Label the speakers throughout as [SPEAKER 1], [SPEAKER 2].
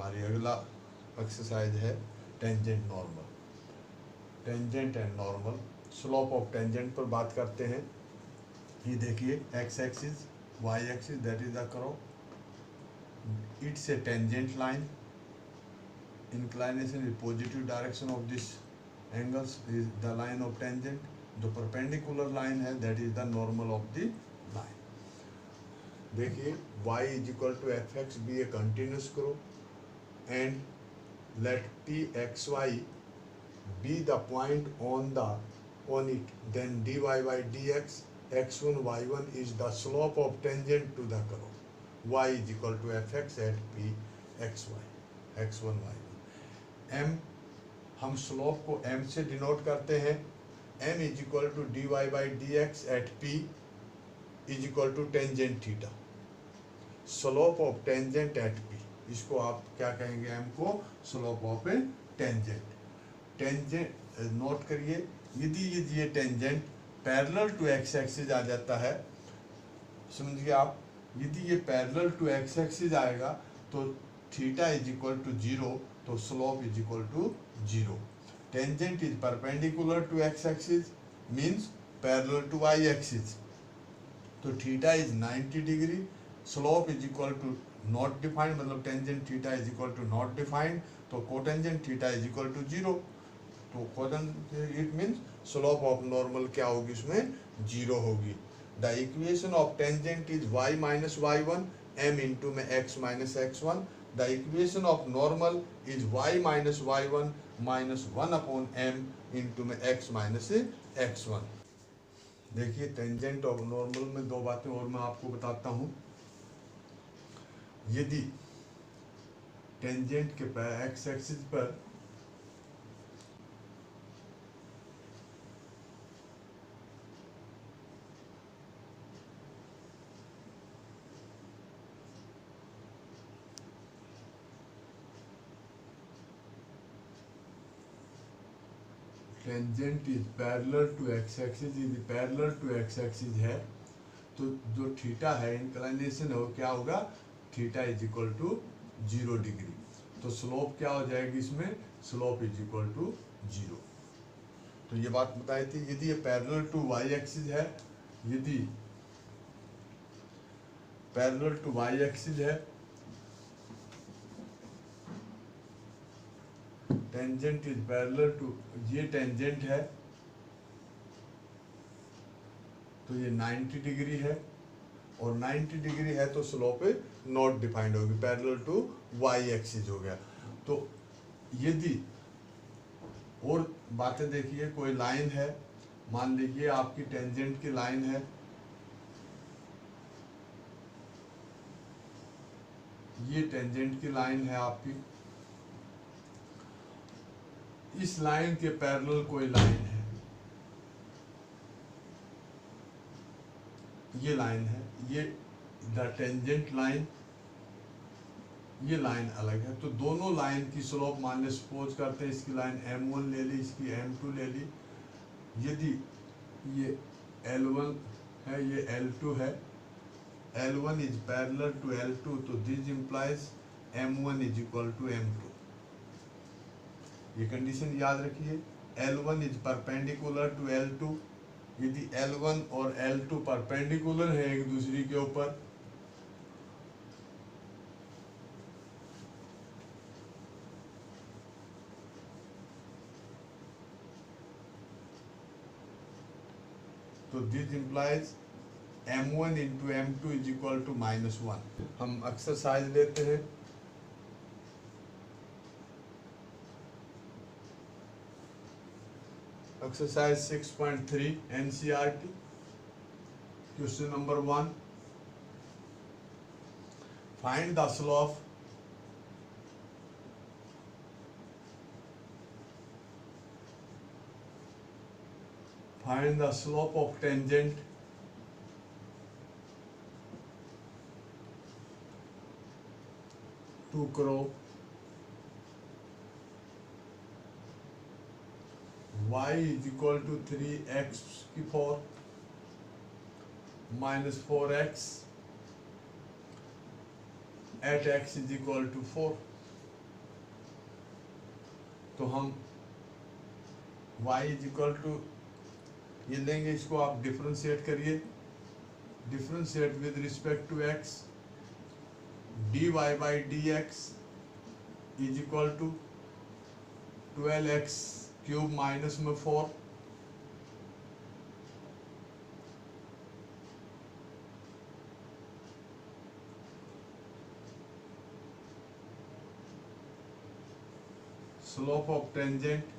[SPEAKER 1] हमारी अगला एक्सरसाइज है tangent normal. Tangent and normal, slope of tangent पर बात करते हैं। ये देखिए X axis, Y axis, that is the curve, it's a tangent line, inclination is positive direction of this angles is the line of tangent, जो perpendicular line है that is the normal of the line। देखिए y is equal to fx be a continuous curve and let t xy be the point on it, then dy by dx x1 y1 is the slope of tangent to the curve, y is equal to fx at p xy x1 y1। m हम slope को m से denote करते हैं, m is equal to D Y by D X at p is equal to tangent theta, slope of tangent at p, इसको आप क्या कहेंगे, m को slope of tangent. Tangent note करिए, यदि ये tangent parallel to X axis आ जाता है, समझिए आप, यदि ये पैरेलल टू एक्स एक्सिस आएगा तो थीटा इज इक्वल टू 0, तो slope is equal to 0। Tangent is perpendicular to X axis means parallel to Y axis, तो theta is 90 degree, slope is equal to not defined, मतलब tangent theta is equal to not defined, तो cotangent theta is equal to 0, तो cotangent it means slope of normal क्या होगी, इसमें 0 होगी। The equation of tangent is y minus y1 m into में x minus x1, the equation of normal is y minus y1 minus 1 upon m into में x minus x1। देखिए tangent of normal में दो बातें और मैं आपको बताता हूँ। यदि टेंजेंट के एक्स एक्सिस पर tangent is parallel to X axis, यदि पैरेलल टू एक्स एक्सिस है तो जो थीटा है, इंक्लिनेशन है, वो क्या होगा, theta is equal to 0 degree, तो स्लोप क्या हो जाएगी इसमें, स्लोप इज इक्वल टू 0। तो ये बात बताई थी। यदि ये पैरेलल टू वाई एक्सिस है, यदि पैरेलल टू वाई एक्सिस है, टेंजेंट इज पैरेलल टू, ये टेंजेंट है तो ये 90 डिग्री है, और 90 डिग्री है तो स्लोप नॉट डिफाइंड होगी, पैरेलल टू वाई एक्सिस हो गया। तो यदि और बातें देखिए, कोई लाइन है, मान लीजिए आपकी टेंजेंट की लाइन है, ये टेंजेंट की लाइन है आपकी, इस लाइन के पैरेलल कोई लाइन है, ये लाइन है, ये द टेंजेंट लाइन, ये लाइन अलग है, तो दोनों लाइन की स्लोप मान ले, सपोज करते हैं इसकी लाइन m1 ले ली, इसकी m2 ले ली। यदि ये L1 है, ये L2 है, L1 is parallel to L2, तो this implies m1 is equal to m2। ये कंडीशन याद रखिए, L1 is perpendicular to L2, यदि L1 और L2 परपेंडिकुलर है एक दूसरे के ऊपर, तो this implies m1 into m2 is equal to -1। हम एक्सरसाइज लेते हैं। Exercise 6.3 NCERT, question number 1, find the slope of tangent to curve y is equal to 3x की 4 minus 4x at x is equal to 4। तो हम y is equal to ये लेंगे, इसको आप डिफ्रेंशिएट करिए, differentiate with respect to x, dy by D x is equal to 12x cube minus में 4, slope of tangent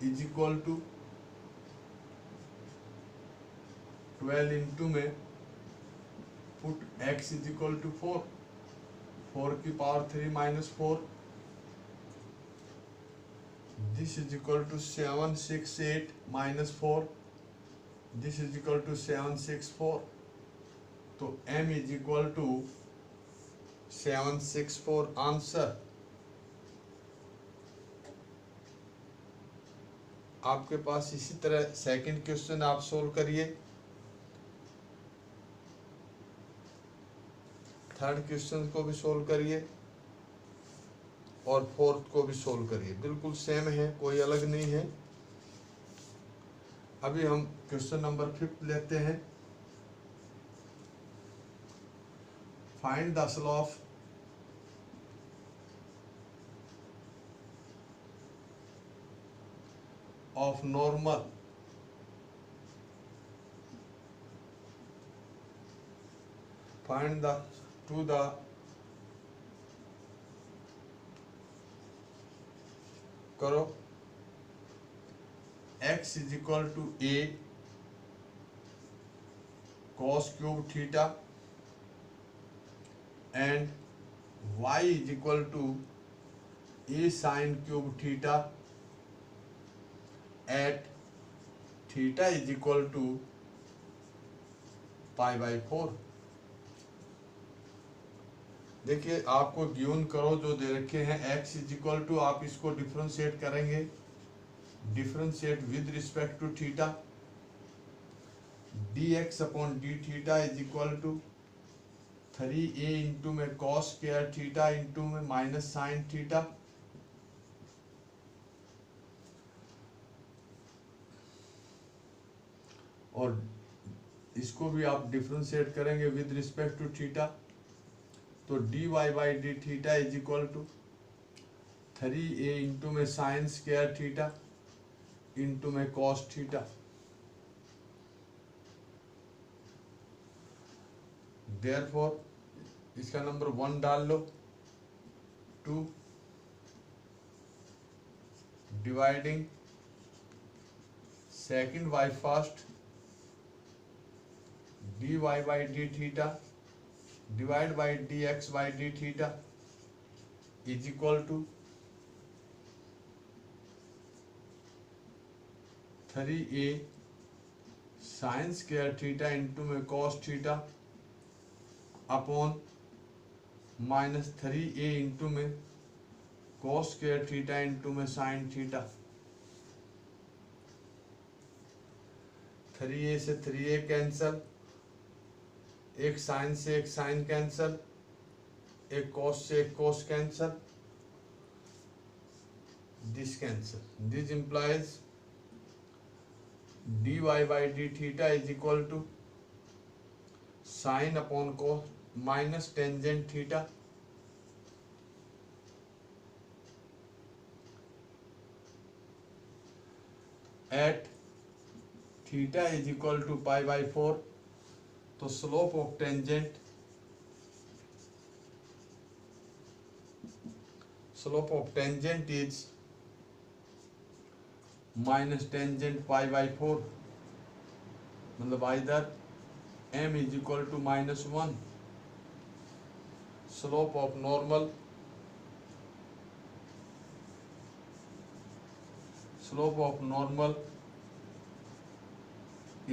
[SPEAKER 1] is equal to 12 into में put x is equal to 4, 4 की power 3 minus 4, this is equal to 768 minus 4, this is equal to 764, तो m is equal to 764 answer. आपके पास इसी तरह second question आप solve करिए, third question को भी सोल्व करिए और फोर्थ को भी सोल्व करिए, बिल्कुल सेम है, कोई अलग नहीं है। अभी हम क्वेश्चन नंबर 5 लेते हैं। Find the slope of normal find the to the करो x is equal to a cos cube theta and y is equal to a sin cube theta at theta is equal to pi by 4। देखिए आपको given करो जो दे रखे हैं x is equal to, आप इसको differentiate करेंगे, differentiate with respect to theta, dx upon D theta is equal to 3a into में cos स्क्वायर थीटा इंटू में माइनस साइन थीटा, और इसको भी आप डिफरेंशिएट करेंगे विद रिस्पेक्ट टू थीटा, तो dy by D theta is equal to 3a into में sine square theta into में कॉस थीटा। देयरफॉर इसका नंबर 1 डाल लो, 2 dividing second by first, dy by D theta divide by dx by D theta is equal to 3a sine square theta into में cos theta upon minus 3a into में cos square theta into में sine theta. 3a से 3a cancel, एक sign से एक sign cancel, एक cos से एक cos cancel, this cancel, this implies dy by D theta is equal to sine upon cos minus tangent theta at theta is equal to pi by 4। तो slope of tangent, slope of tangent is minus tangent pi by 4, मतलब either m is equal to -1। Slope of normal, slope of normal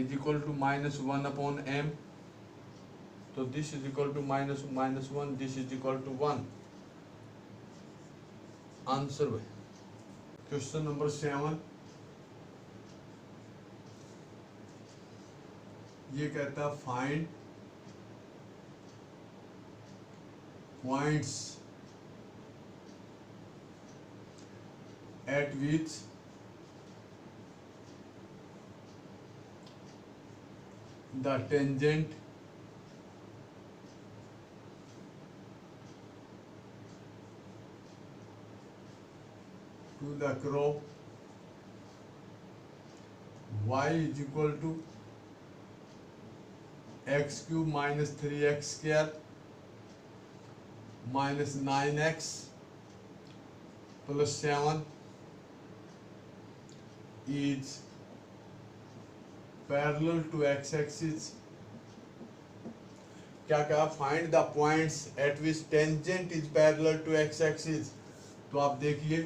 [SPEAKER 1] is equal to -1 upon m, तो this is equal to -1, this is equal to 1। Answer भाई question number 7, ये कहता है find points at which the tangent to the curve y is equal to x cube minus 3x square minus 9x plus 7 is parallel to x axis. क्या क्या find the points at which tangent is parallel to X axis. तो आप देखिए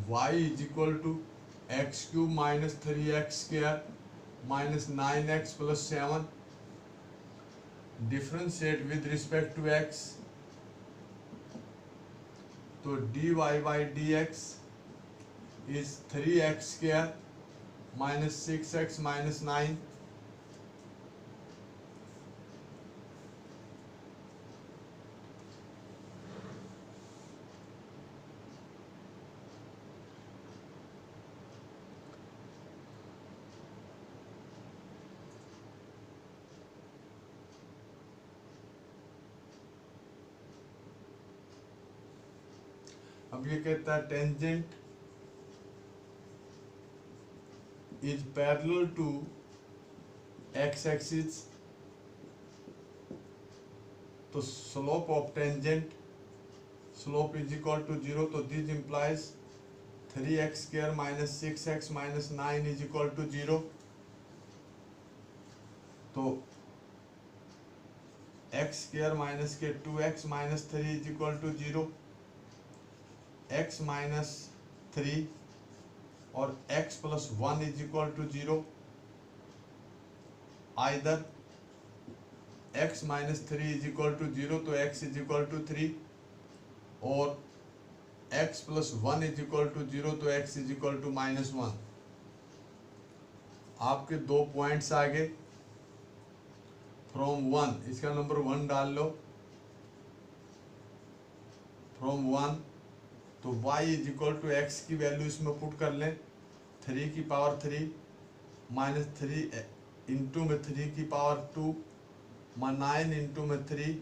[SPEAKER 1] y is equal to X cube minus 3x square minus 9x plus 7 differentiate with respect to x. तो dy by dx is 3x square minus 6x minus 9. अब ये कहता है tangent is parallel to X axis. तो slope of tangent slope is equal to 0. तो this implies 3x square minus 6x minus 9 is equal to 0. तो x square minus के 2x minus 3 is equal to 0. x minus 3 और x plus 1 is equal to 0. Either x minus 3 is equal to 0 तो x is equal to 3 और x plus 1 is equal to 0 तो x is equal to minus 1. आपके दो points आ गए from 1. इसका number 1 डाल लो from 1. तो y is equal to x की वैल्यू इसमें पुट कर लें 3 की पावर 3 माइनस 3 इंटू में 3 की पावर 2 9 इंटू में 3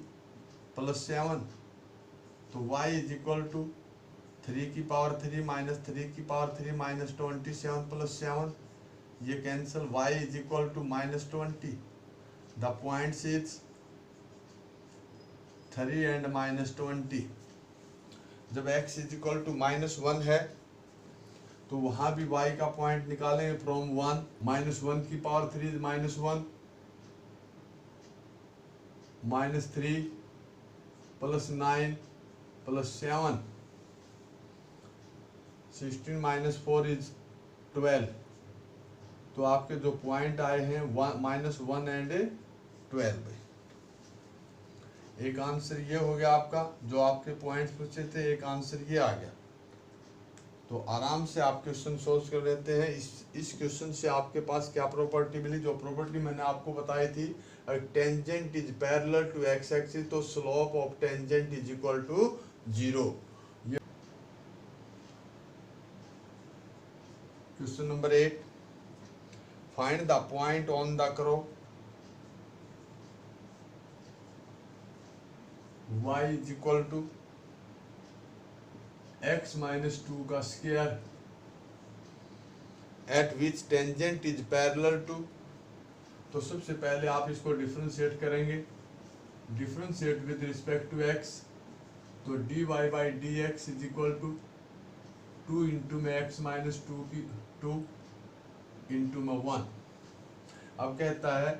[SPEAKER 1] प्लस 7. तो y इज इक्वल टू 3 की पावर 3 माइनस 3 की पावर 3 माइनस 27 प्लस 7. ये cancel. y is equal to minus 20. The points is 3 and minus 20. जब x is equal to minus 1 है तो वहां भी y का पॉइंट निकालेंगे फ्रॉम 1. माइनस 1 की power 3 minus 1 minus 3 plus 9 plus 7 16 minus 4 is 12. तो आपके जो पॉइंट आए हैं माइनस 1 एंड 12. एक आंसर ये हो गया आपका जो आपके पॉइंट्स पूछे थे. एक आंसर ये आ गया. तो आराम से आप क्वेश्चन सोल्व कर लेते हैं. इस क्वेश्चन से आपके पास क्या प्रॉपर्टी मिली. जो प्रॉपर्टी मैंने आपको बताई थी tangent is parallel to X axis तो slope of tangent is equal to 0. Question number 8. Find the point on the curve y is equal to x minus 2 का square at which tangent is parallel to. तो सबसे पहले आप इसको differentiate करेंगे. Differentiate with respect to x. तो dy by D x is equal to 2 into में x minus 2 की 2 इंटू में 1. अब कहता है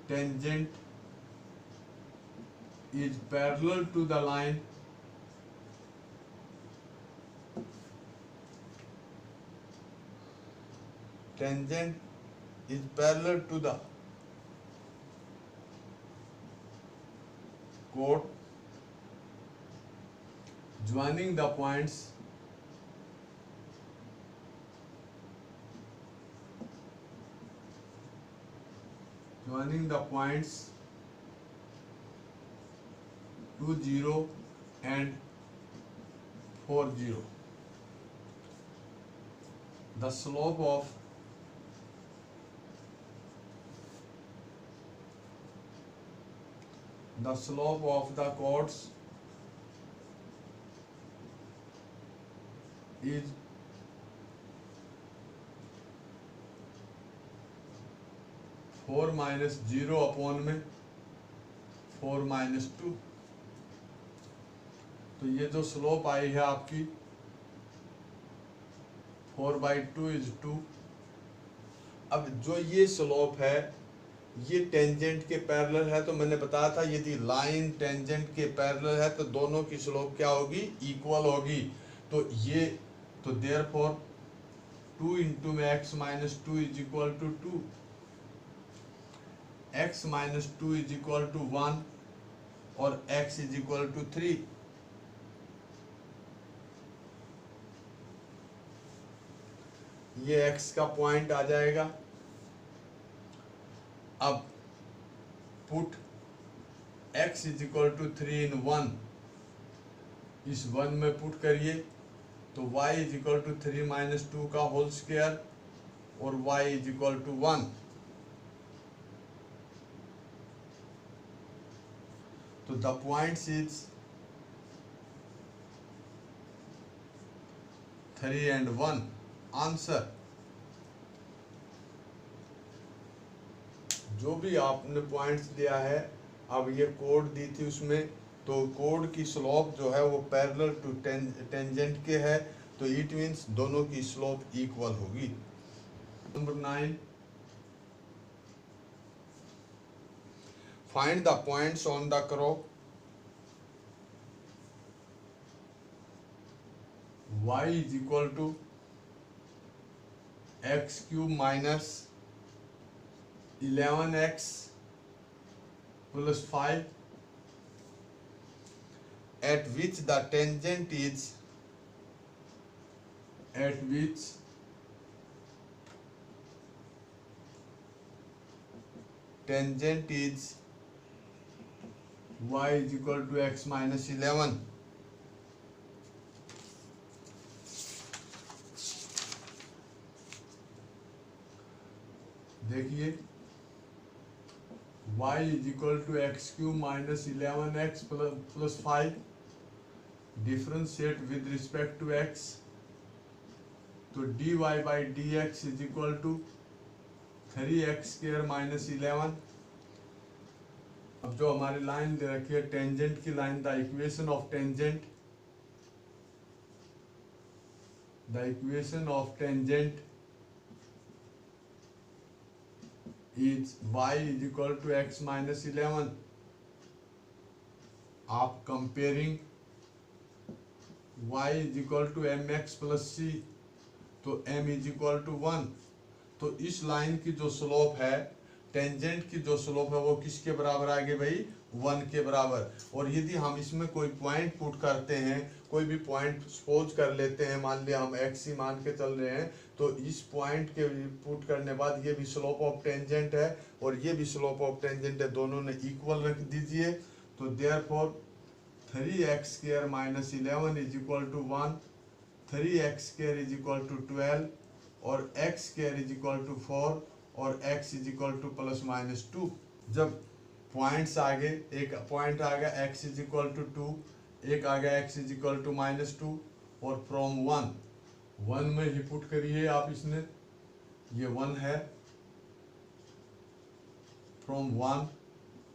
[SPEAKER 1] tangent is parallel to the line tangent is parallel to the chord joining the points 2 0 and 4 0. The slope of the chords is 4 minus 0 upon में 4 minus 2. तो ये जो स्लोप आई है आपकी 4/2 is 2. अब जो ये स्लोप है ये टेंजेंट के पैरेलल है, तो मैंने बताया था यदि लाइन टेंजेंट के पैरेलल है तो दोनों की स्लोप क्या होगी, इक्वल होगी. तो ये तो therefore 2 into x minus 2 is equal to 2, x minus 2 is equal to 1 और x is equal to 3. ये x का पॉइंट आ जाएगा. अब put x is equal to 3 in 1, इस 1 में पुट करिए तो y is equal to 3 minus 2 का होल स्क्वायर और y is equal to 1. तो the points is 3 and 1. Answer जो भी आपने पॉइंट्स दिया है, अब ये कोड दी थी उसमें, तो कोड की स्लोप जो है वो पैरेलल टू टेंजेंट के है, तो इट मींस दोनों की स्लोप इक्वल होगी. Number 9, find the points on the curve y is equal to x cube minus 11x plus 5 at which the tangent is y is equal to x minus 11. देखिए y is equal to x cube minus 11x plus 5, differentiate with respect to x, तो dy by dx is equal to 3x square minus 11. अब जो हमारी line दे रखी है tangent की line, the equation of tangent is y is equal to x minus 11. आप comparing y is equal to mx plus c, तो m is equal to 1. तो इस लाइन की जो स्लोप है, टेंजेंट की जो स्लोप है वो किसके बराबर आ गई भाई, 1 के बराबर. और यदि हम इसमें कोई पॉइंट पुट करते हैं, कोई भी पॉइंट सपोज कर लेते हैं, मान लिया हम x ही मान के चल रहे हैं, तो इस पॉइंट के पुट करने बाद ये भी स्लोप ऑफ टेंजेंट है और ये भी स्लोप ऑफ टेंजेंट है, दोनों ने इक्वल रख दीजिए. तो therefore 3x square minus 11 is equal to 1, 3x square is equal to 12 और x square is equal to 4 और x is equal to plus minus 2. जब पॉइंट्स आगे, एक पॉइंट आ गया x is equal to 2, एक आ गया x is equal to minus 2 और from 1 में ही पुट करिए आप इसने, ये 1 है, फ्रॉम 1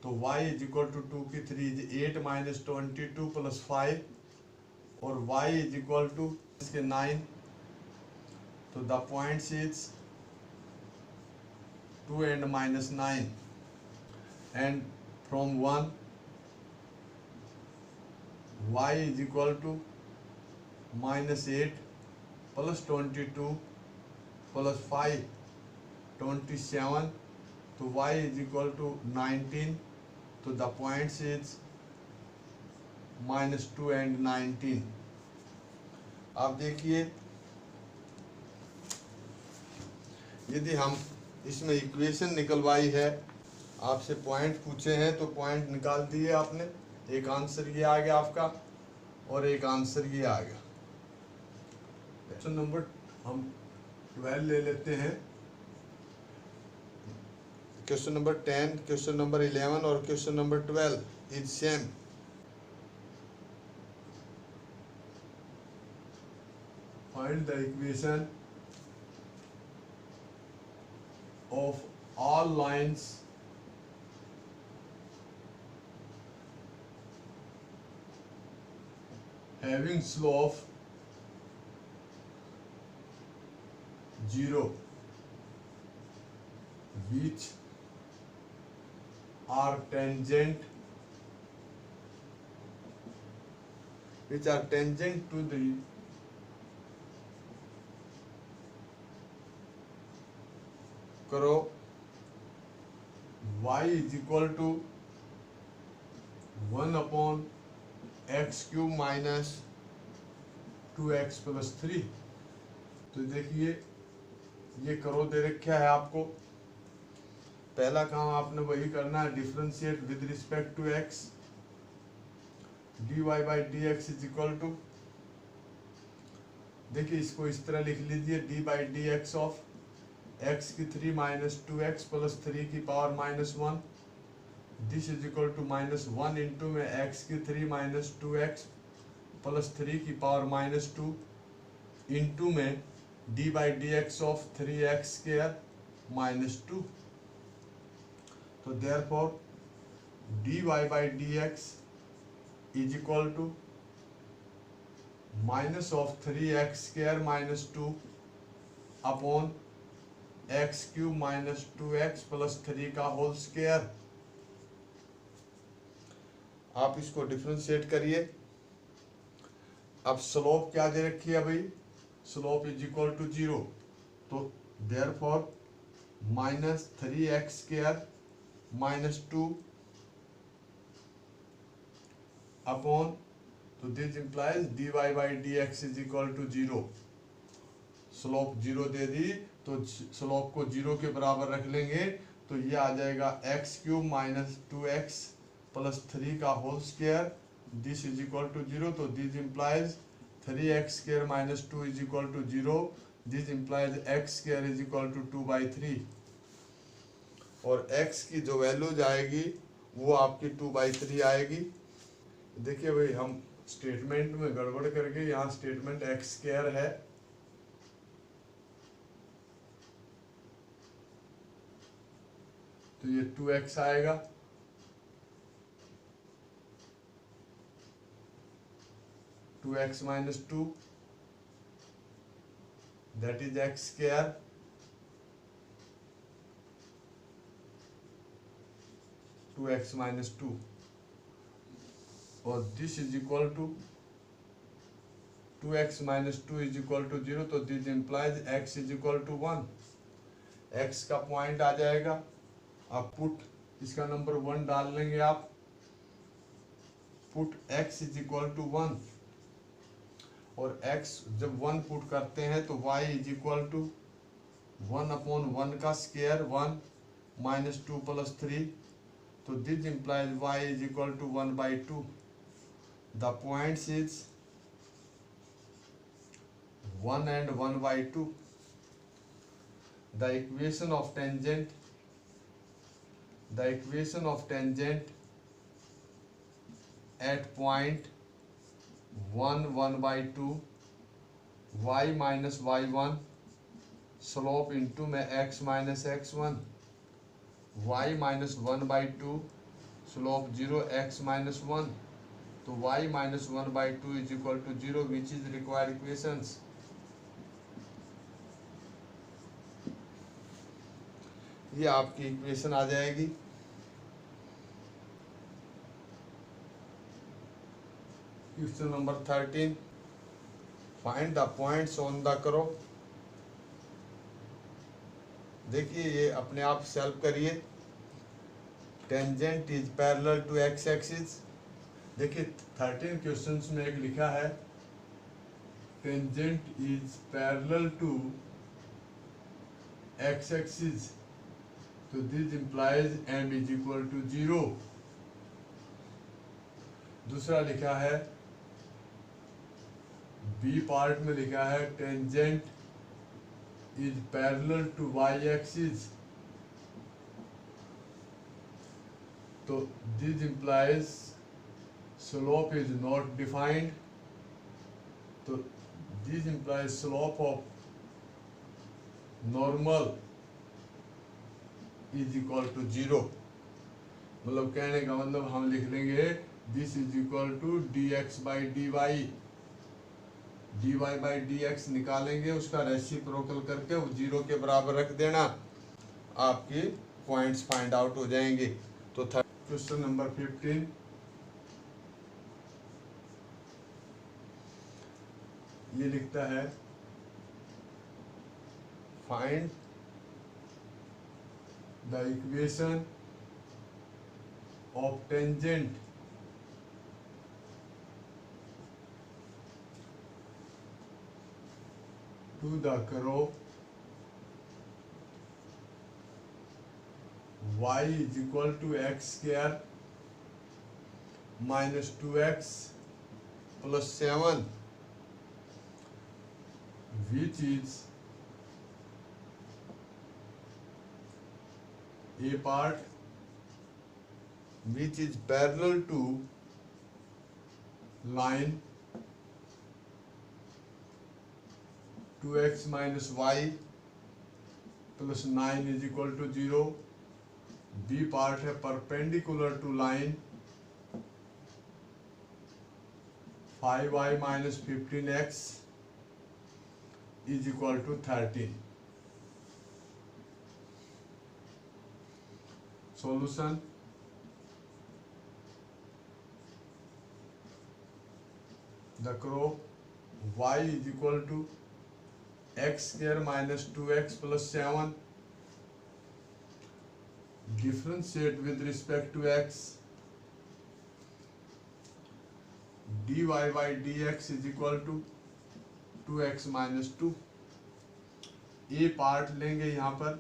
[SPEAKER 1] तो y is equal to 2 की 3 is 8 minus 22 plus 5 और y is equal to इसके 9. तो the points is 2 and minus 9 and from 1 y is equal to minus 8 plus 22 plus 5 27, तो y is equal to 19. तो the points is minus 2 and 19. आप देखिए यदि हम इसमें इक्वेशन निकलवाई है, आपसे पॉइंट पूछे हैं तो पॉइंट निकाल दिए आपने, एक आंसर ये आ गया आपका और एक आंसर ये आ गया। क्वेश्चन नंबर हम 12 ले लेते हैं। क्वेश्चन नंबर 10, क्वेश्चन नंबर 11 और question number 12 is same. Find the equation of all lines having slope 0 which are tangent to the करो y is equal to 1/x³ minus 2x plus 3। तो देखिए ये करो दे रखा है आपको। पहला काम आपने वही करना है, differentiate with respect to x। dy by dx is equal to, देखिए इसको इस तरह लिख लीजिए, d by D x of x की 3 माइनस 2x प्लस 3 की power minus 1, this is equal to minus 1 into में x की 3 माइनस 2x प्लस 3 की पावर माइनस 2 इंटू में d by D x of 3x square minus 2। तो therefore dy by D x is equal to minus of 3x square minus 2 upon x³ minus 2x plus 3 का whole square. आप इसको differentiate करिए। अब slope क्या दे रखी है भाई, स्लोप इज इक्वल टू 0। तो therefore minus 3x square minus 2 upon, तो this implies dy by D x is equal to 0। Slope 0 दे दी तो स्लोप को 0 के बराबर रख लेंगे, तो ये आ जाएगा x³ माइनस 2x प्लस 3 का whole square, this is equal to 0। तो this implies 3x square minus 2 is equal to 0, this implies x square is equal to 2/3। और x की जो वैल्यूज आएगी वो आपकी 2/3 आएगी। देखिए भाई हम स्टेटमेंट में गड़बड़ करके यहाँ स्टेटमेंट x स्क्वायर है, तो ये 2x आएगा, two x minus 2 that is x square, two x minus 2, और this is equal to 2x minus 2 is equal to 0। तो this implies x is equal to 1। x का पॉइंट आ जाएगा, आप पुट इसका नंबर 1 डाल लेंगे, आप put x is equal to 1, और x जब 1 पुट करते हैं तो y इज इक्वल टू 1/1 का स्क्वायर 1 माइनस 2 प्लस 3। तो this implies y is equal to 1/2। The points is 1 and 1/2। The equation of tangent at point 1 1/2 y minus y1 slope into में x minus x1 y minus 1/2 slope 0 x minus 1। तो y minus 1/2 is equal to 0 which is required equations। ये आपकी equation आ जाएगी। Question number 13, find the points on the करो। देखिए ये अपने आप सॉल्व करिए। Tangent is parallel to X axis. देखिए 13 क्वेश्चंस में एक लिखा है tangent is parallel to X axis, तो this implies m is equal to 0। दूसरा लिखा है बी पार्ट में लिखा है tangent is parallel to Y axis, तो this implies slope is not defined, तो this implies slope of normal is equal to 0। मतलब कहने का मतलब हम लिख लेंगे this is equal to d x by d y, d Y by D x निकालेंगे, उसका रेसिप्रोकल करके वो 0 के बराबर रख देना, आपके पॉइंट्स फाइंड आउट हो जाएंगे। तो क्वेश्चन नंबर 15, ये लिखता है find the equation of tangent to the curve y is equal to x square minus 2x plus 7, which is a part which is parallel to line 2x minus y plus 9 is equal to 0। B part है perpendicular to line 5y minus 15x is equal to 13। Solution, the curve y is equal to x square minus 2x plus 7, differentiate with respect to x, dy by dx is equal to 2x minus 2। A part लेंगे यहाँ पर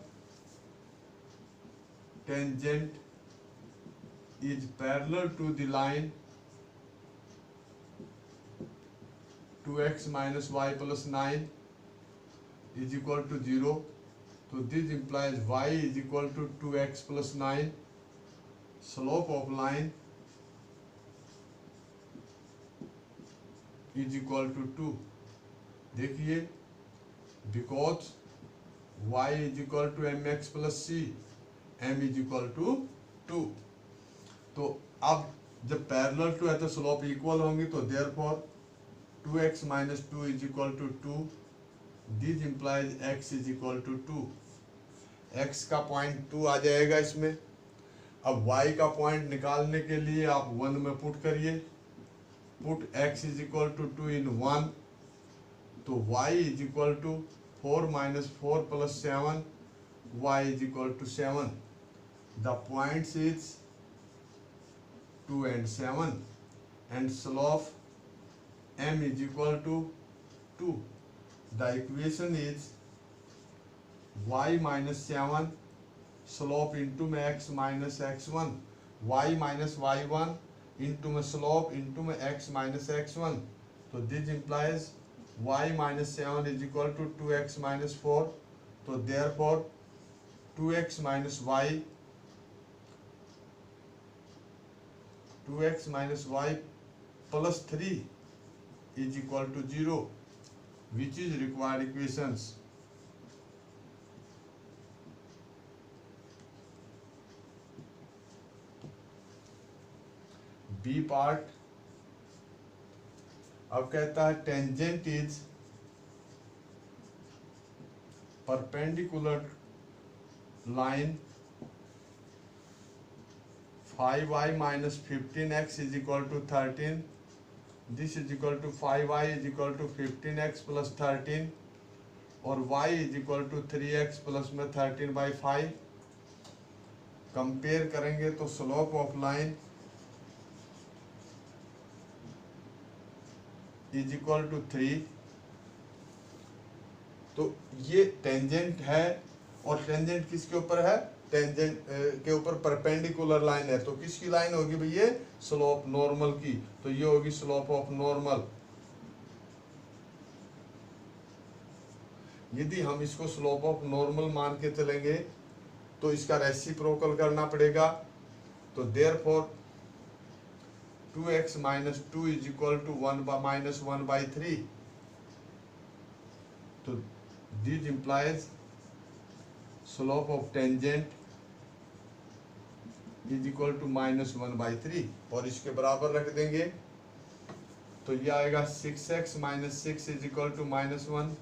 [SPEAKER 1] tangent is parallel to the line 2x minus y plus 9 is equal to 0, so this implies y is equal to 2x plus 9, slope of line is equal to 2। देखिए because y is equal to mx plus c, m is equal to 2, तो अब जब parallel to है तो slope equal होंगी, तो therefore 2x minus 2 is equal to 2, this implies x is equal to 2। x का point 2 आ जाएगा इसमें। अब y का पॉइंट निकालने के लिए आप 1 में पुट करिए, put x is equal to 2 in 1, तो y is equal to 4 minus 4 plus 7, y is equal to 7। The points is 2 and 7 and slope m is equal to 2। The equation is y minus 7 slope into my x minus x1, y minus y1 into my slope into my x minus x1, so this implies y minus 7 is equal to 2x minus 4, so therefore 2x minus y 2x minus y plus 3 is equal to 0, which is required equations। B part अब कहता है tangent is perpendicular line 5y minus 15x is equal to 13, this is equal to 5y is equal to 15x plus 13 और y is equal to 3x plus में 13 by 5। Compare करेंगे तो slope of line is equal to 3, तो ये tangent है और tangent किसके ऊपर है, टेंजेंट के ऊपर परपेंडिकुलर लाइन है, तो किसकी लाइन होगी भाई? ये स्लोप नॉर्मल की, तो ये होगी स्लोप ऑफ नॉर्मल। यदि हम इसको स्लोप ऑफ नॉर्मल मान के चलेंगे तो इसका रेसिप्रोकल करना पड़ेगा, तो therefore 2x minus 2 is equal to 1/-1/3, तो this implies slope of tangent is equal to -1/3, और इसके बराबर रख देंगे तो ये आएगा 6x minus 6 is equal to -1,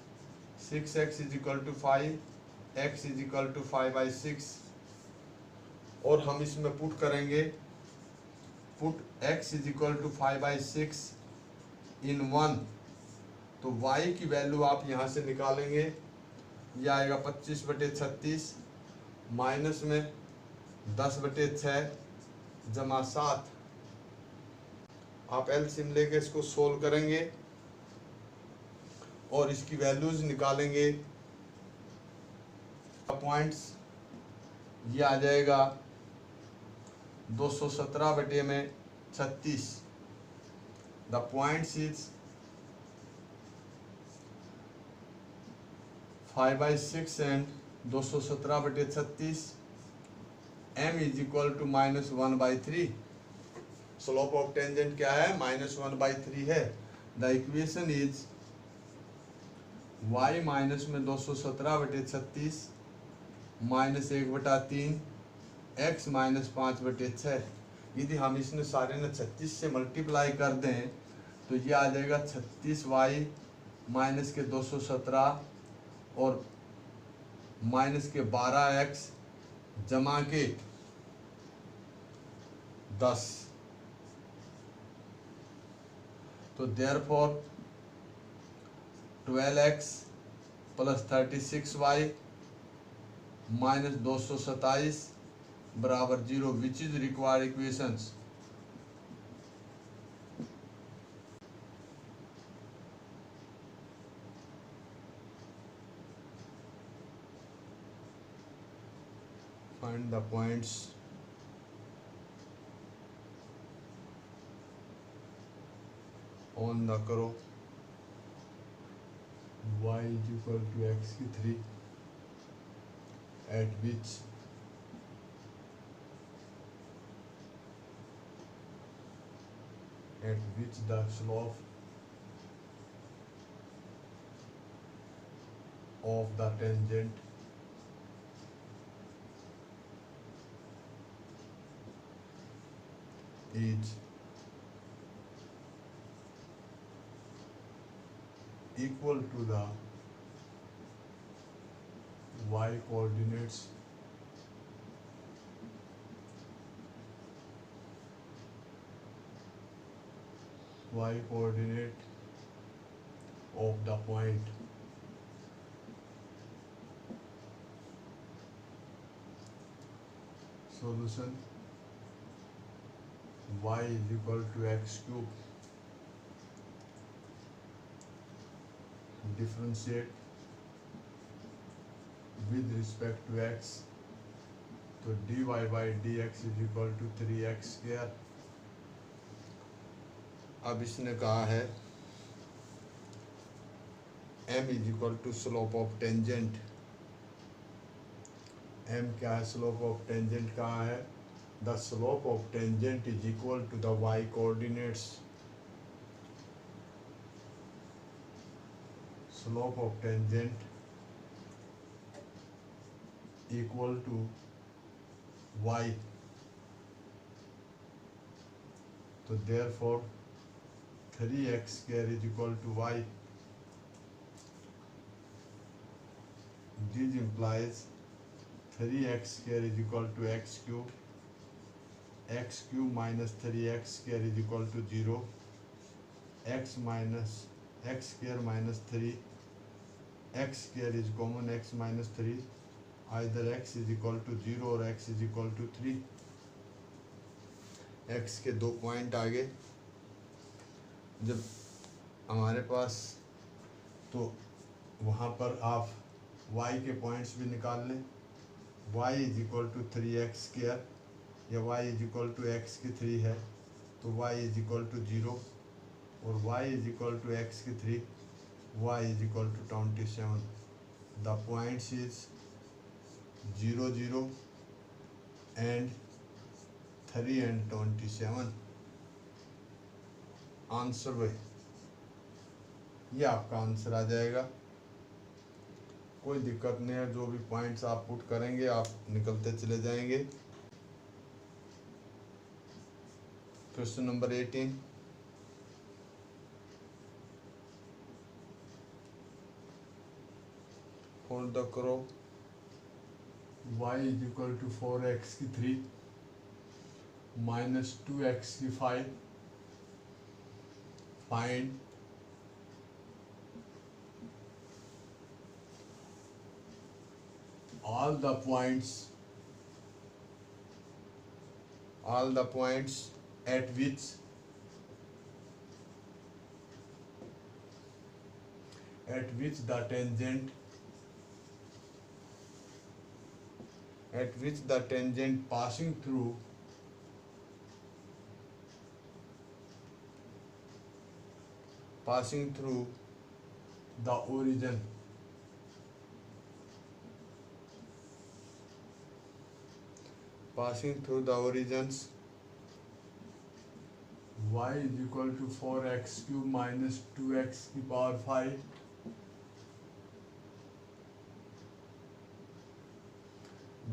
[SPEAKER 1] 6x is equal to 5, x is equal to 5/6, और हम इसमें पुट करेंगे, put x is equal to 5/6 in 1, तो y की वैल्यू आप यहाँ से निकालेंगे, ये आएगा 25/36 माइनस में 10/6 जमा 7, आप एलसीएम लेके इसको सोल्व करेंगे और इसकी वैल्यूज निकालेंगे, पॉइंट्स ये आ जाएगा 217/36, the points is 5/6 and 217/36, m is equal to -1/3, slope of tangent क्या है? -1/3 है। The equation is y minus में 217/36 माइनस 1/3 x माइनस 5/6। यदि हम इसने सारे ने 36 से मल्टीप्लाई कर दें तो ये आ जाएगा 36y माइनस के 217 और माइनस के 12x जमा के 10, तो therefore 12x plus 36y minus 227 बराबर 0, which is required equations. Find the points on the करो, y is equal to x की 3 at which the slope of the tangent is equal to the y coordinates of the point solution y is equal to x cube, differentiate with respect to x, तो dy by dx is equal to 3x square। अब इसने कहा है m is equal to slope of tangent, m क्या है? Slope of tangent कहाँ है? The slope of tangent is equal to the y coordinates, slope of tangent equal to y, तो therefore 3x square is equal to y, this implies 3x square is equal to x cube, x cube minus 3x square is equal to 0, x square minus 3, x square is common, x minus 3, either x is equal to 0 और x is equal to 3, x के 2 point आगे जब हमारे पास, तो वहाँ पर आप y के पॉइंट्स भी निकाल लें, y is equal to 3x square या y is equal to x की 3 है तो y इज इक्वल टू 0 और y is equal to x की 3 y is equal to 27. The points is 0 0 and 3 and 27. Answer वही, ये आपका आंसर आ जाएगा। कोई दिक्कत नहीं है, जो भी पॉइंट्स आप पुट करेंगे आप निकलते चले जाएंगे। क्वेश्चन नंबर 18, फोल्ड द करो y is equal to 4x की 3 माइनस 2x की 5, find all the points at which the tangent passing through the origin y is equal to 4x cube minus 2x की power 5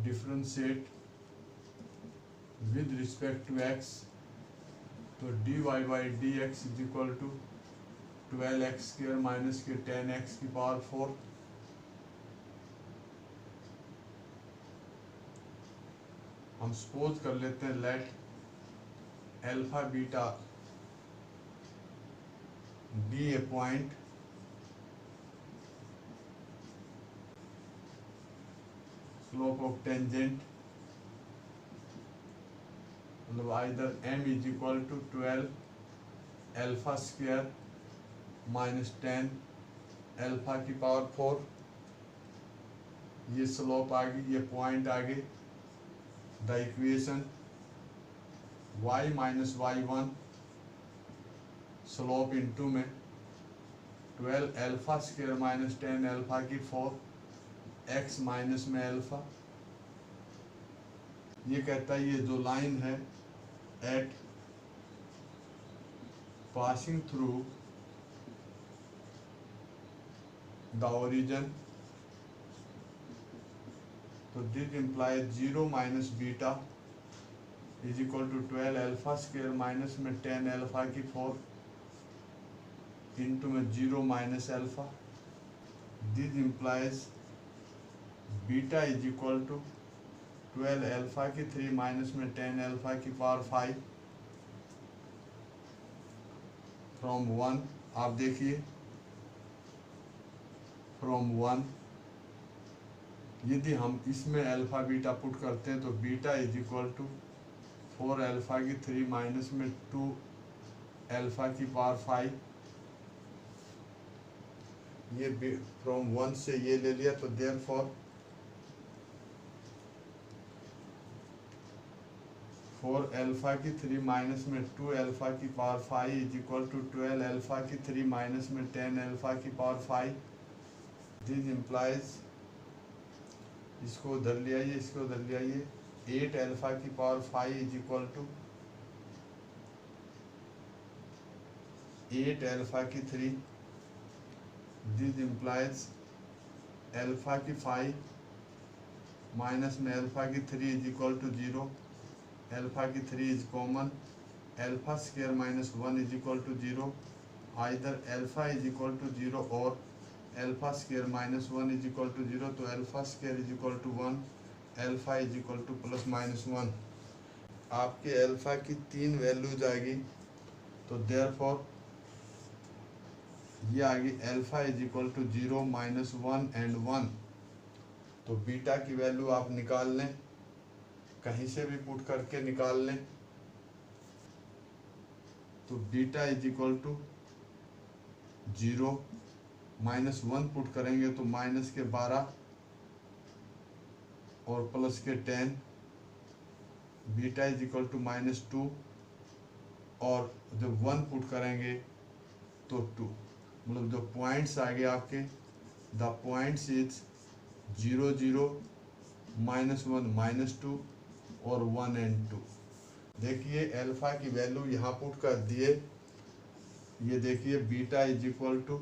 [SPEAKER 1] differentiate with respect to x, तो dy by dx is equal to 12x square minus के 10x की power 4। हम suppose कर लेते हैं let alpha beta be a point slope of tangent, मतलब either m is equal to 12 alpha square minus 10 alpha की power 4, ये slope आ गई, ये पॉइंट आ गई। The equation y minus y1 slope into में 12 अल्फा स्क्वायर माइनस 10 अल्फा की 4 x माइनस में अल्फा। ये कहता है ये जो लाइन है at passing through the origin, तो this implies 0 minus beta is equal to 12 alpha square minus में 10 अल्फा की 4 इंटू में 0 minus alpha. This implies beta is equal to 12 alpha की 3 माइनस में 10 अल्फा की पावर 5 फ्रॉम 1। आप देखिए फ्रॉम 1, यदि हम इसमें अल्फा बीटा पुट करते हैं तो beta is equal to 4 alpha की 3 माइनस में 2 अल्फा की पावर 5। ये फ्रॉम 1 से ये ले लिया, तो देयरफॉर 4 अल्फा की 3 माइनस में 2 अल्फा की power 5 is equal to 12 alpha की 3 माइनस में 10 अल्फा की पावर 5। दिस इम्प्लाइज, इसको उधर ले आइए, इसको उधर ले आइए, 8 अल्फा की power 5 is equal to 8 alpha की 3। दिस इम्प्लाइज अल्फा की 5 माइनस में अल्फा की 3 इज इक्वल टू 0। अल्फा की 3 is common, alpha square minus 1 is equal to 0। Either alpha is equal to 0 और alpha square minus 1 is equal to 0, तो alpha square is equal to 1, alpha is equal to plus minus 1। आपके alpha की 3 values आ गई, तो therefore ये आ गई alpha is equal to 0 minus 1 and 1। तो बीटा की वैल्यू आप निकाल लें, कहीं से भी पुट करके निकाल लें, तो beta is equal to 0 minus 1 put करेंगे तो माइनस के 12 और प्लस के 10, बीटा इज इक्वल टू -2, और जब 1 पुट करेंगे तो 2, मतलब जो पॉइंट्स आ गए आपके, द पॉइंट्स इज 0 0, -1 -2 और 1 and 2। देखिए अल्फा की वैल्यू यहाँ पुट कर दिए, ये देखिए beta is equal to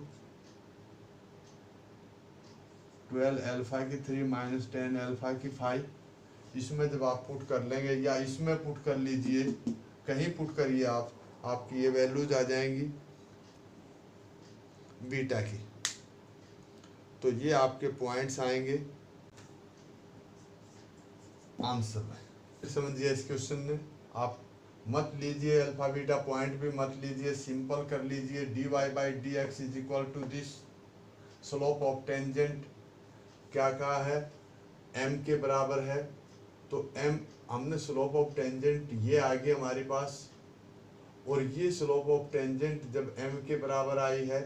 [SPEAKER 1] 12 alpha की 3 -10 अल्फा की 5। इसमें जब आप पुट कर लेंगे या इसमें पुट कर लीजिए, कहीं पुट करिए आप, आपकी ये वैल्यूज आ जाएंगी बीटा की। तो ये आपके पॉइंट्स आएंगे आंसर में। समझिए इस क्वेश्चन में आप मत लीजिए अल्फा बीटा पॉइंट भी मत लीजिए, सिंपल कर लीजिए। dy/dx is equal to this slope of tangent क्या कहा है, m के बराबर है। तो m हमने स्लोप ऑफ टेंजेंट ये आ गई हमारे पास, और ये स्लोप ऑफ टेंजेंट जब m के बराबर आई है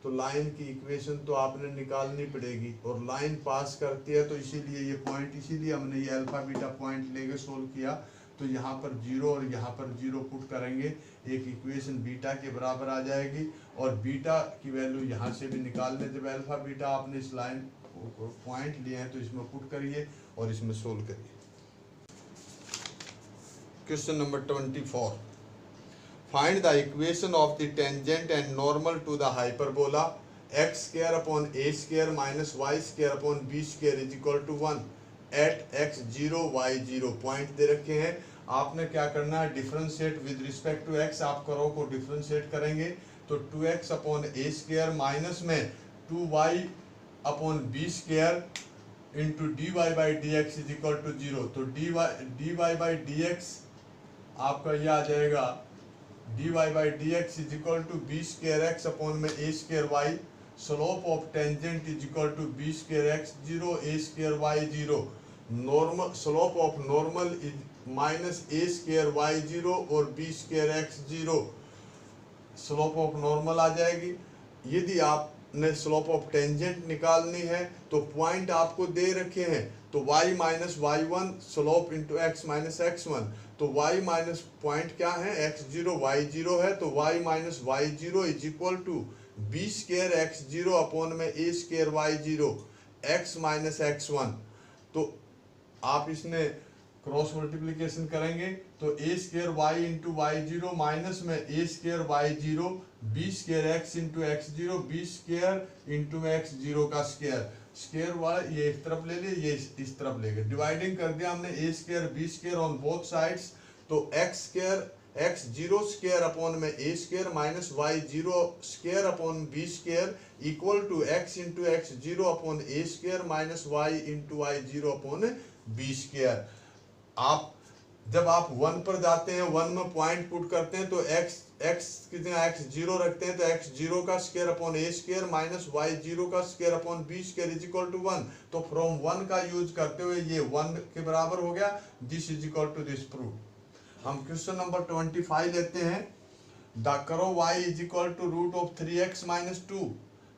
[SPEAKER 1] तो लाइन की इक्वेशन तो आपने निकालनी पड़ेगी, और लाइन पास करती है तो इसीलिए ये पॉइंट, इसीलिए हमने ये अल्फा बीटा पॉइंट लेके सोल्व किया। तो यहाँ पर 0 और यहाँ पर 0 पुट करेंगे, एक इक्वेशन बीटा के बराबर आ जाएगी, और बीटा की वैल्यू यहाँ से भी निकाल लें। जब अल्फा बीटा आपने इस लाइन पॉइंट लिए हैं तो इसमें पुट करिए और इसमें सोल्व करिए। Question number 24, find the equation of the tangent and normal to the hyperbola x square upon a square minus y square upon b square is equal to 1 at x0 y0। Point दे रखे हैं, आपने क्या करना है, differentiate with respect to x। आप करो को डिफरेंशिएट करेंगे तो 2x upon a square minus में 2y upon b square into dy/dx is equal to 0। तो dy/dx आपका यह आ जाएगा dy/dx is equal to b square x upon में a square y। Slope of tangent is equal to b square x0 a square y0। Normal slope of normal is minus a square y0 और b square x0। Slope of normal आ जाएगी। यदि आपने slope of tangent निकालनी है तो point आपको दे रखे हैं, तो y minus y1 slope into x minus x1। तो y माइनस पॉइंट क्या है, x0 y0 है, तो y minus y0 is equal to b square x0 upon में a square y0 x minus x1। तो आप इसने क्रॉस मल्टीप्लिकेशन करेंगे तो a square y into y0 minus में a square y0 b square x into x0 b square into x0 का square. Square वाला ये इस तरफ ले लिए, ये इस तरफ ले गए, डिवाइडिंग कर दिया हमने a square b square on both sides. तो x square x0 square upon में a square minus y0 square upon b square equal to x into x0 upon a square minus y into y0 upon b square. आप जब आप 1 पर जाते हैं, 1 में point put करते हैं तो x की जगह x0 रखते हैं, तो x0 का square upon a square minus y0 का square upon b square is equal to 1। तो फ्रॉम 1 का यूज करते हुए ये 1 के बराबर हो गया, this is equal to this prove. हम क्वेश्चन नंबर 25 लेते हैं। The curve y is equal to root of 3x minus 2।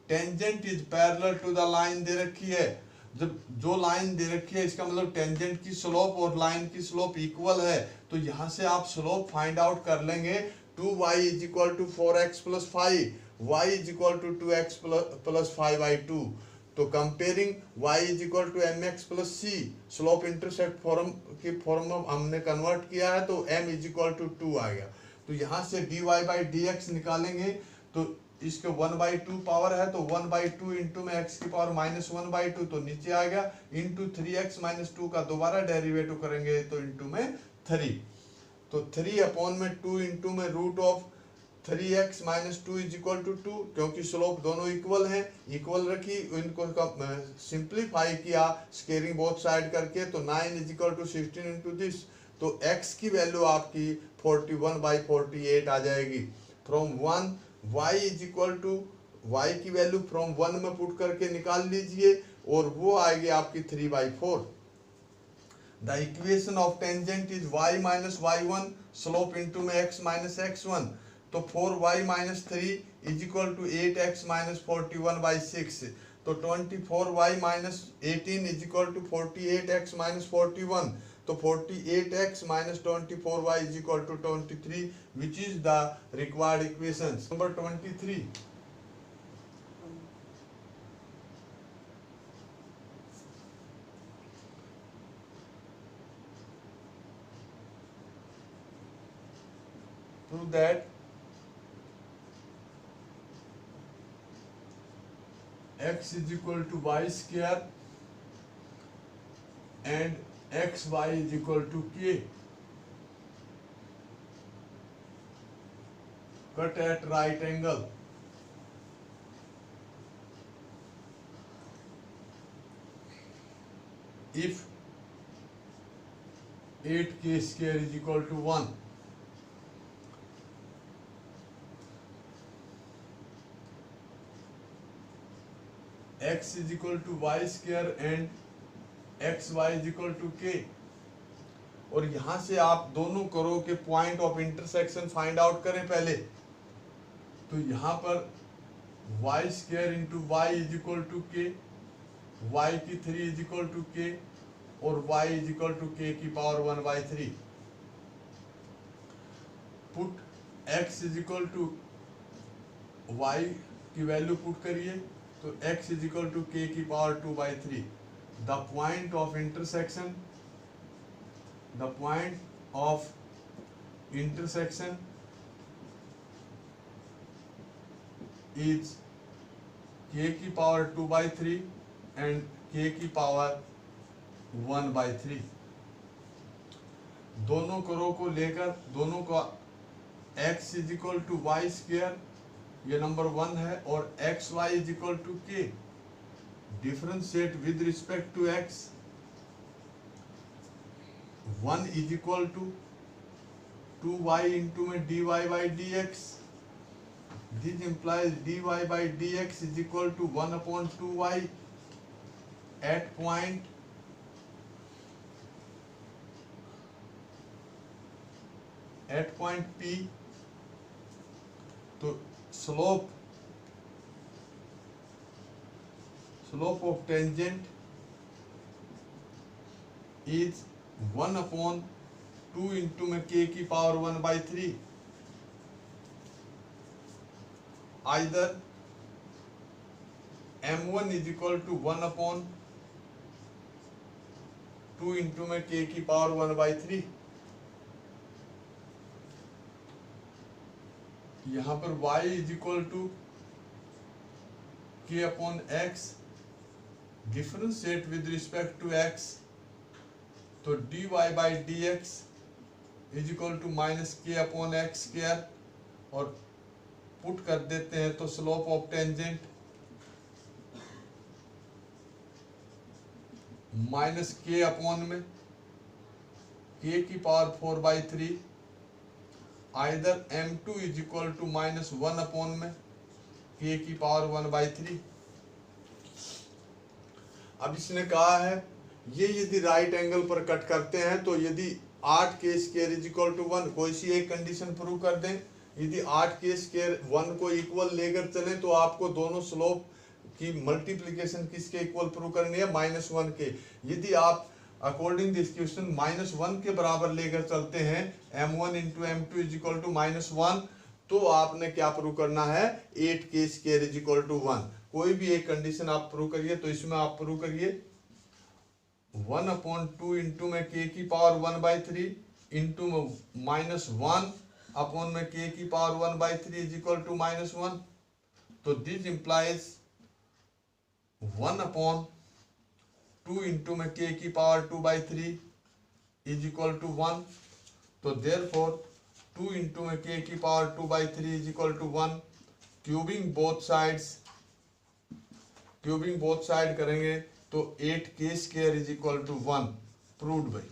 [SPEAKER 1] Tangent is parallel to the line दे रखी है। जब जो लाइन दे रखी है इसका मतलब टेंजेंट की स्लोप और लाइन की स्लोप इक्वल है, तो यहाँ से आप स्लोप फाइंड आउट कर लेंगे। 2y is equal to 4x plus 5, y is equal to 2x plus 5y2। तो comparing y is equal to mx plus c, slope intercept form की फॉर्म हमने कन्वर्ट किया है, तो m इज इक्वल टू 2 आ गया। तो यहाँ से dy/dx निकालेंगे तो इसके 1/2 पावर है, तो 1/2 इंटू में x की पावर माइनस 1/2 तो नीचे आ गया, इंटू 3x माइनस 2 का दोबारा डेरिवेटिव करेंगे तो इंटू में 3। तो 3 अपॉन में 2 इंटू में root of 3x minus 2 is equal to 2, क्योंकि स्लोप दोनों इक्वल हैं, इक्वल रखी, इनको सिंप्लीफाई किया स्केयरिंग बोथ साइड करके, तो 9 is equal to 16 into this. तो x की वैल्यू आपकी 41/48 आ जाएगी। From 1 y is equal to y की वैल्यू फ्रॉम 1 में पुट करके निकाल लीजिए और वो आएगी आपकी 3/4। The equation of tangent is y minus y1 slope into में x माइनस x1। तो 4y minus 3 is equal to 8x minus 41/6। तो 24y minus 18 is equal to 48x minus 41, तो 48x minus 24y is equal to 23, which is the required equation. Number 23, prove that x is equal to y square and xy is equal to k cut at right angle if 8k square is equal to 1. X is equal to y square and xy is equal to k, और यहां से आप दोनों करो के point of intersection find out करें पहले। तो यहां पर y square into y is equal to k, y की 3 इज इक्वल टू के, और y is equal to k की power 1/3। Put x is equal to y की वैल्यू पुट करिए, तो x is equal to k की power 2/3। The point of intersection, the point of intersection is k की power 2/3 and k की power 1/3। दोनों करो को लेकर दोनों का x is equal to y square, ये नंबर 1 है, और x y is equal to k, differentiate with respect to x। 1 is equal to 2y into में dy by dx, this implies dy by dx is equal to 1/2y at point P। तो slope of tangent is 1/2 into में k की power 1/3। either m1 is equal to 1/2 into में k की power 1/3। यहाँ पर y is equal to k upon x, differentiate with respect to x, तो dy by dx is equal to minus k upon x square, और put कर देते हैं तो slope of tangent minus k upon में k की power 4/3, either m2 is equal to minus 1 upon में k की पावर 1/3। अब इसने कहा है ये यदि राइट एंगल पर कट करते हैं तो यदि 8k square is equal to 1, कोई सी एक कंडीशन प्रूव कर दें। यदि 8k स्क्वायर 1 को इक्वल लेकर चले तो आपको दोनों स्लोप की मल्टीप्लीकेशन किसके इक्वल प्रूव करनी है, -1 के। यदि आप अकॉर्डिंग दिस क्वेश्चन -1 के बराबर लेकर चलते हैं, m1 into m2 is equal to -1, तो आपने क्या प्रूव करना है, 8k square is equal to 1। कोई भी एक कंडीशन आप प्रूव करिए, तो इसमें आप प्रूव करिए 1/2 इंटू में k की पावर 1/3 इंटू -1 अपॉन में k की पावर 1/3 इज इक्वल टू -1। तो दिस इंप्लाइज 1/2 इंटू में k की पावर 2/3 इज इक्वल टू 1। तो देयरफॉर 2 इंटू में k की power 2/3 is equal to 1। Cubing both side करेंगे तो 8k square is equal to 1, proved bye.